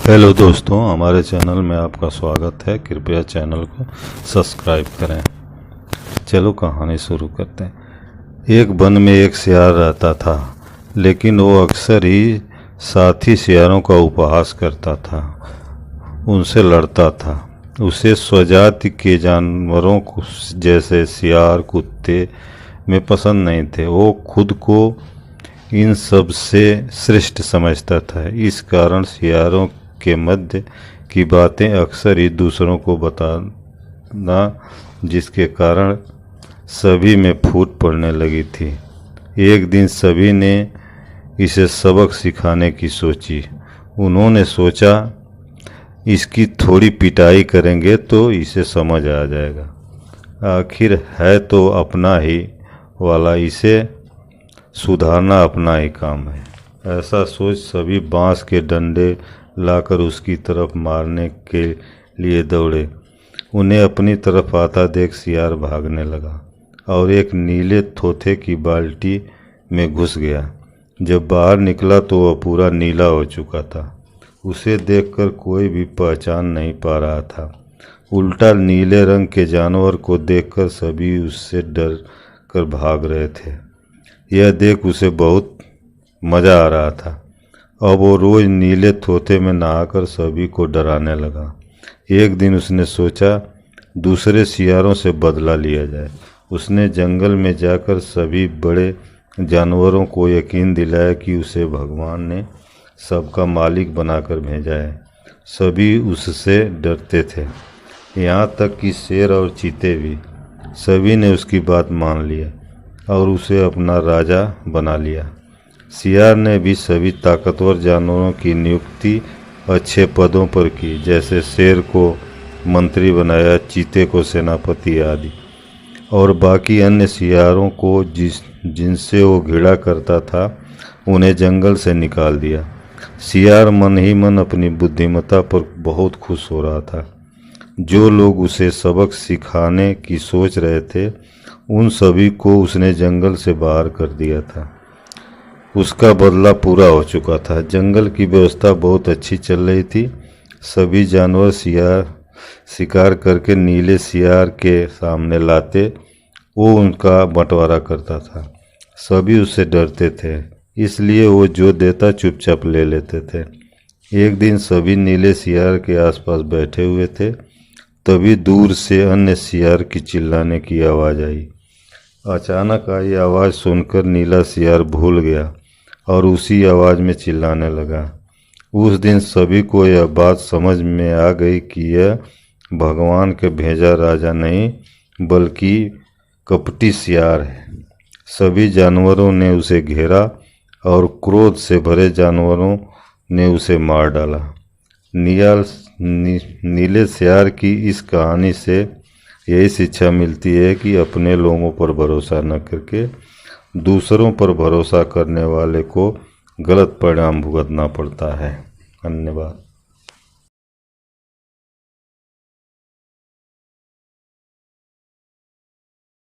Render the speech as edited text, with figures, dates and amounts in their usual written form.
Hello दोस्तों, हमारे channel में आपका स्वागत है। कृपया चैनल को सब्सक्राइब करें। चलो कहानी शुरू करते हैं। एक वन में एक सियार रहता था, लेकिन वो अक्सर ही साथी सियारों का उपहास करता था, उनसे लड़ता था। उसे स्वजाति के जानवरों को जैसे सियार, कुत्ते में पसंद नहीं थे। वो खुद को इन सब से श्रेष्ठ समझता था। इस कारण सियारों के मध्य की बातें अक्सर ही दूसरों को बताना, जिसके कारण सभी में फूट पड़ने लगी थी। एक दिन सभी ने इसे सबक सिखाने की सोची। उन्होंने सोचा, इसकी थोड़ी पिटाई करेंगे तो इसे समझ आ जाएगा। आखिर है तो अपना ही वाला, इसे सुधारना अपना ही काम है। ऐसा सोच सभी बांस के डंडे लाकर उसकी तरफ मारने के लिए दौड़े। उन्हें अपनी तरफ आता देख सियार भागने लगा और एक नीले थोथे की बाल्टी में घुस गया। जब बाहर निकला तो वह पूरा नीला हो चुका था। उसे देखकर कोई भी पहचान नहीं पा रहा था। उल्टा नीले रंग के जानवर को देखकर सभी उससे डर कर भाग रहे थे। यह देख उसे बहुत मज़ा आ रहा था। अब वो रोज़ नीले थोथे में नहाकर सभी को डराने लगा। एक दिन उसने सोचा, दूसरे सियारों से बदला लिया जाए। उसने जंगल में जाकर सभी बड़े जानवरों को यकीन दिलाया कि उसे भगवान ने सबका मालिक बनाकर भेजा है। सभी उससे डरते थे, यहाँ तक कि शेर और चीते भी। सभी ने उसकी बात मान लिया और उसे अपना राजा बना लिया। सियार ने भी सभी ताकतवर जानवरों की नियुक्ति अच्छे पदों पर की, जैसे शेर को मंत्री बनाया, चीते को सेनापति आदि, और बाकी अन्य सियारों को जिनसे वो घृणा करता था उन्हें जंगल से निकाल दिया। सियार मन ही मन अपनी बुद्धिमत्ता पर बहुत खुश हो रहा था। जो लोग उसे सबक सिखाने की सोच रहे थे, उन सभी को उसने जंगल से बाहर कर दिया था। उसका बदला पूरा हो चुका था। जंगल की व्यवस्था बहुत अच्छी चल रही थी। सभी जानवर शिकार करके नीले सियार के सामने लाते, वो उनका बंटवारा करता था। सभी उससे डरते थे, इसलिए वो जो देता चुपचाप ले लेते थे। एक दिन सभी नीले सियार के आसपास बैठे हुए थे, तभी दूर से अन्य सियार की चिल्लाने की आवाज़ आई। अचानक आई आवाज़ सुनकर नीला सियार भूल गया और उसी आवाज़ में चिल्लाने लगा। उस दिन सभी को यह बात समझ में आ गई कि यह भगवान के भेजा राजा नहीं, बल्कि कपटी सियार है। सभी जानवरों ने उसे घेरा और क्रोध से भरे जानवरों ने उसे मार डाला। नीले सियार की इस कहानी से यही शिक्षा मिलती है कि अपने लोगों पर भरोसा न करके दूसरों पर भरोसा करने वाले को गलत परिणाम भुगतना पड़ता है। धन्यवाद।